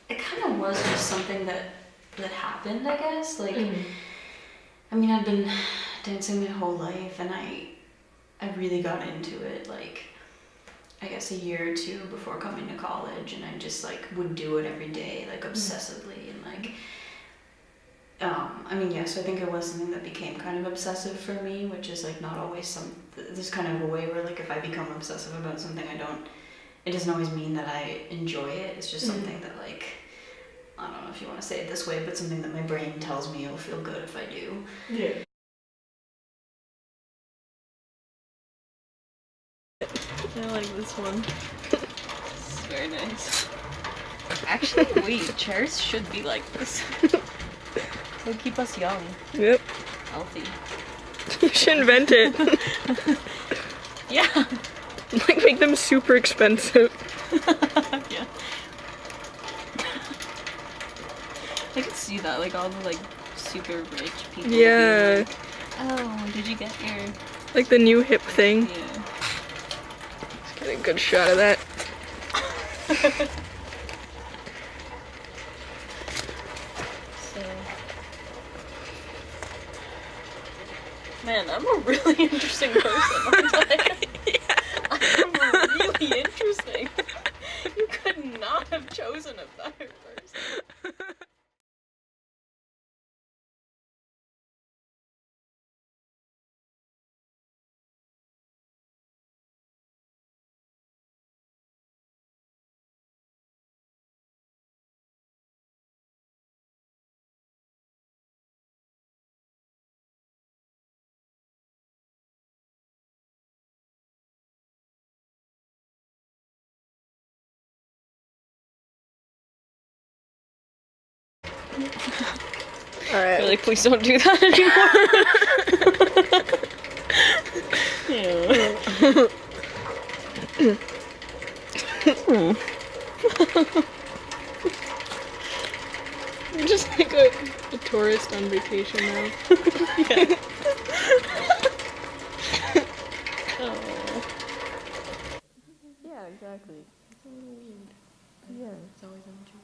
It kind of was just something that happened, I guess. Like, I mean, I've been dancing my whole life, and I really got into it, like, I guess a year or two before coming to college, and I just, like, would do it every day, like, obsessively, and, like, I mean, yes, I think it was something that became kind of obsessive for me, which is, like, not always there's kind of a way where, like, if I become obsessive about something, it doesn't always mean that I enjoy it. It's just something that, like, I don't know if you want to say it this way, but something that my brain tells me it'll feel good if I do. Yeah. I like this one. It's very nice. Actually, wait, chairs should be like this. They'll keep us young. Yep. Healthy. You should invent it. Yeah. Like, make them super expensive. Yeah. I can see that, like, all the, like, super rich people. Yeah. Like, oh, did you get your... Like the new hip thing. Yeah. Let's get a good shot of that. So... Man, I'm a really interesting person, aren't I? I'm really interesting. You could not have chosen a better person. Alright. Really, please don't do that anymore. You're just like a tourist on vacation now. Yeah. Oh. Yeah, exactly. It's a little weird. Yeah. It's always on a joke.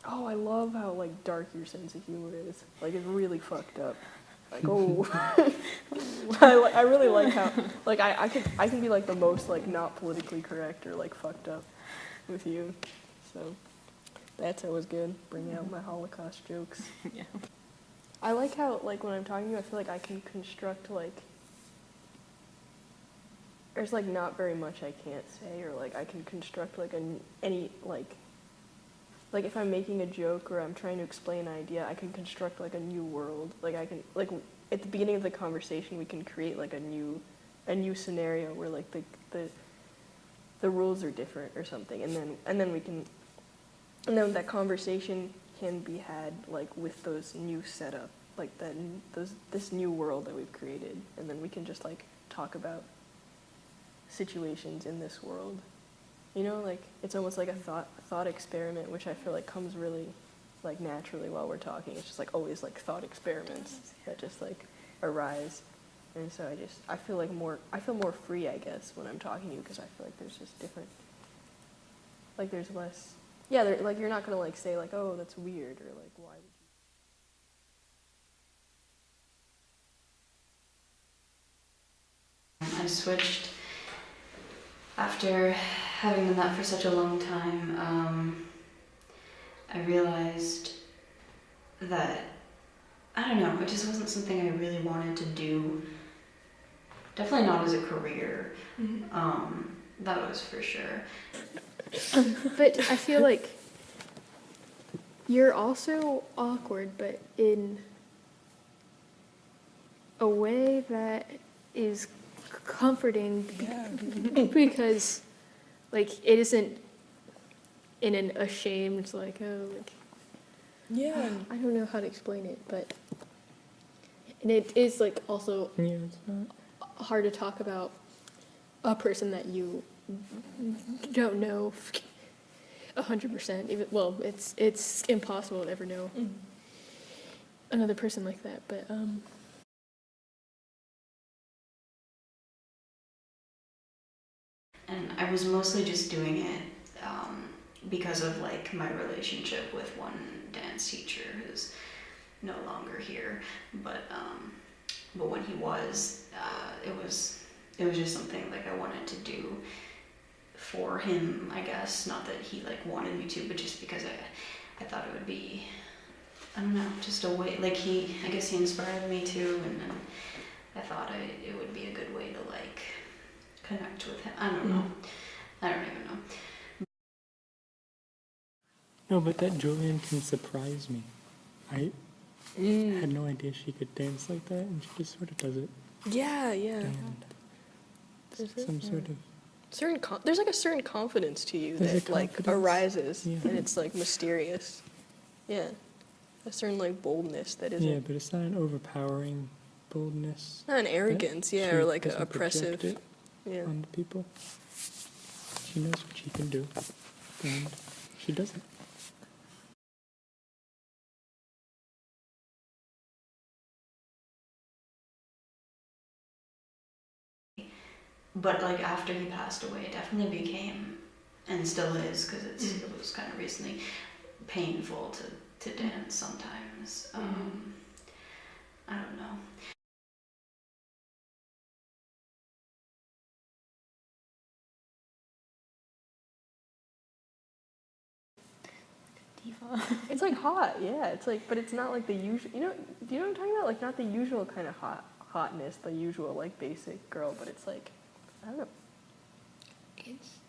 Oh, I love how, like, dark your sense of humor is. Like, it's really fucked up. Like, oh. I really like how, like, I can be, like, the most, like, not politically correct or, like, fucked up with you. So, that's always good. Bring out my Holocaust jokes. Yeah. I like how, like, when I'm talking to you, I feel like I can construct, like, there's, like, not very much I can't say, or, like, I can construct, like, any, like, if I'm making a joke or I'm trying to explain an idea, I can construct, like, a new world. Like, I can, like, at the beginning of the conversation, we can create, like, a new scenario where, like, the rules are different or something, and then that conversation can be had, like, with those new setup, like, this new world that we've created, and then we can just, like, talk about situations in this world. You know, like, it's almost like a thought experiment, which I feel like comes really, like, naturally while we're talking. It's just, like, always, like, thought experiments that just, like, arise. And so I feel more free, I guess, when I'm talking to you, because I feel like there's just different, like, there's less, yeah, like, you're not gonna, like, say, like, oh, that's weird, or, like, why would you? I switched after having done that for such a long time. I realized that, I don't know, it just wasn't something I really wanted to do. Definitely not as a career. That was for sure. But I feel like you're also awkward, but in a way that is comforting because, like, it isn't in an ashamed, like, oh, like, Yeah. I don't know how to explain it, but, and it is, like, also it's not. hard to talk about a person that you don't know 100%. Even, well, it's impossible to ever know another person like that, but And I was mostly just doing it because of like my relationship with one dance teacher who's no longer here. But when he was, it was just something like I wanted to do for him, I guess. Not that he like wanted me to, but just because I thought it would be, I don't know, just a way, like I guess he inspired me too, and then I thought it would be a good way to like connect with him. I don't know. I don't even know. No, but that Julianne can surprise me. I had no idea she could dance like that, and she just sort of does it. yeah. And some sort of... There's like a certain confidence to you There's that a like confidence. arises, Yeah. and it's like mysterious. Yeah, a certain like boldness that isn't. Yeah, but it's not an overpowering boldness. Not an arrogance, that yeah, she or like an doesn't oppressive. project it Yeah. onto people. She knows what she can do, and she does it. But like after he passed away, it definitely became, and still is, because it was kind of recently painful to dance sometimes. I don't know. It's like hot, yeah. It's like, but it's not like the usual. Do you know what I'm talking about? Like not the usual kind of hotness, the usual like basic girl, but it's like, I don't know.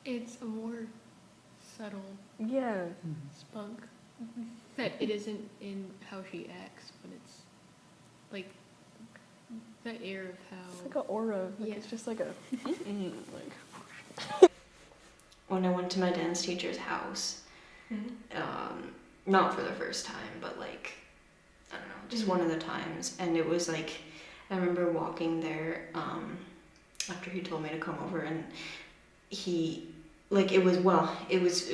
It's a more subtle Yeah. spunk that it isn't in how she acts, but it's like that air of how It's like an aura. Like Yeah. it's just like a like. When I went to my dance teacher's house, not for the first time, but like, I don't know, just one of the times, and it was like, I remember walking there after he told me to come over, and he, like, it was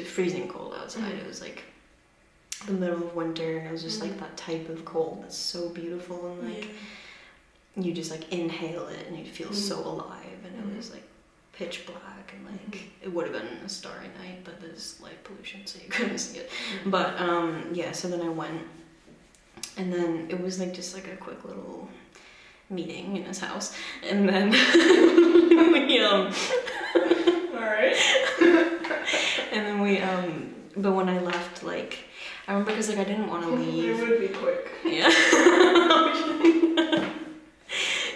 freezing cold outside. It was like the middle of winter, and it was just like that type of cold that's so beautiful, and like you just like inhale it and you feel so alive, and it was like pitch black, and like it would have been a starry night, but there's light pollution, so you couldn't see it. But yeah, so then I went, and then it was like just like a quick little meeting in his house, and then we Alright. and then we but when I left, like, I remember, because like I didn't want to leave. It would be quick. Yeah.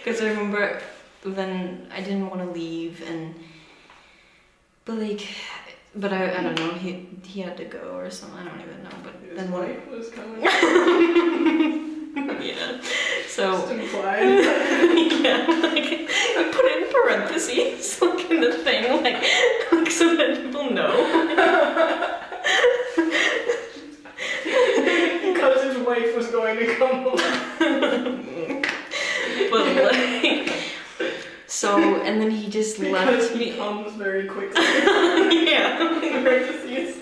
Because I remember then I didn't want to leave, but I don't know, he had to go or something, I don't even know, but His then wife was coming. yeah, so Just implied. yeah, like I put it in parentheses like in the thing, like so that people know. Because his wife was going to come over. But like, so, and then he just left me. He comes very quickly. Yeah. Parentheses.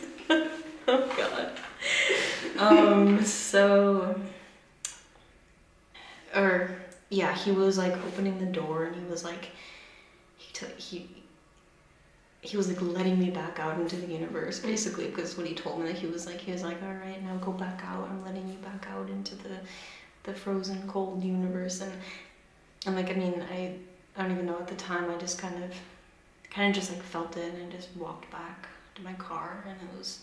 Oh god. So, yeah, he was like opening the door, and he was like, he was like letting me back out into the universe, basically, because what he told me, that he was like, all right, now go back out. I'm letting you back out into the frozen, cold universe, and like, I mean, I don't even know at the time. I just kind of just like felt it and just walked back to my car, and it was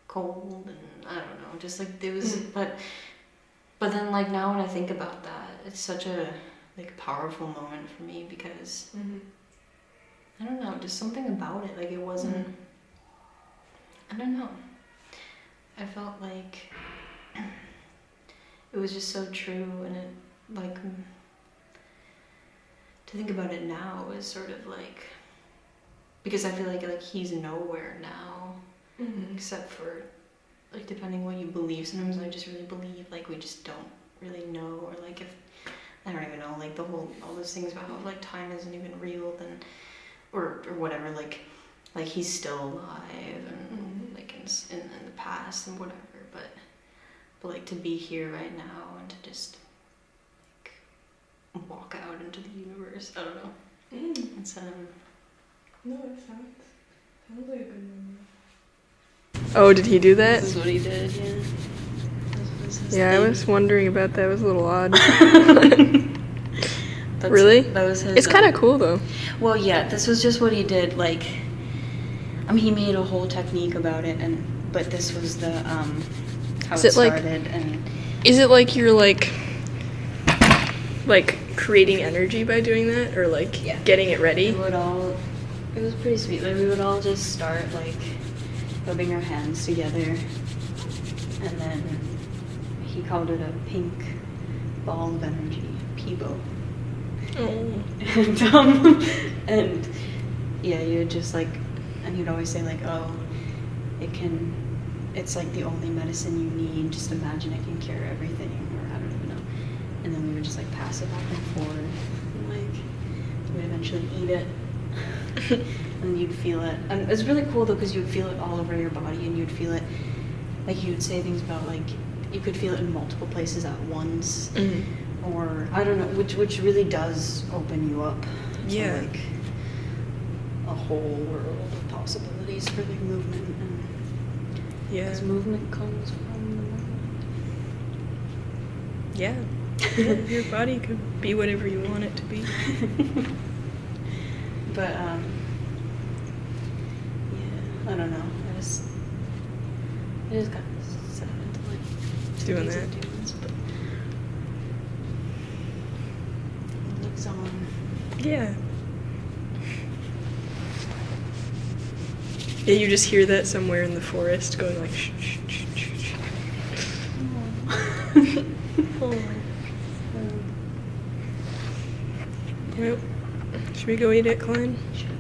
cold, and I don't know, just like it was. But then like now when I think about that, it's such a like powerful moment for me because I don't know, just something about it. Like it wasn't. I don't know. I felt like it was just so true, and it like to think about it now is sort of like, because I feel like he's nowhere now, except for like depending what you believe. Sometimes I just really believe like we just don't really know, or like if I don't even know, like all those things about how like time isn't even real, then or whatever, like he's still alive and like in the past and whatever, but like to be here right now and to just like walk out into the universe, I don't know. It's No, it sounds like a good memory. Oh, did he do that? This is what he did, yeah. Yeah, I was wondering about that. It was a little odd. Really? That was his. It's kind of cool though. Well, yeah, this was just what he did. Like, I mean, he made a whole technique about it, but this was the how it started. And is it like you're like creating energy by doing that, or like getting it ready? It was pretty sweet. Like we would all just start like rubbing our hands together, and then he called it a pink ball of energy, Peebo. And yeah, you would just like, and he'd always say like, oh, it's like the only medicine you need, just imagine it can cure everything, or I don't even know. And then we would just like pass it back and forth, and like we'd eventually eat it. And you'd feel it, and it's really cool though because you would feel it all over your body, and you'd feel it, like you would say things about like you could feel it in multiple places at once, or I don't know, which really does open you up to like a whole world of possibilities for like movement, and because movement comes from the mind. Yeah, your body could be whatever you want it to be. But yeah, I don't know. I just kind of set into like doing that. But it looks on. Yeah. Yeah, you just hear that somewhere in the forest going like shh, shh, shh, shh, shh. Well, should we go eat it, Klein? Sure.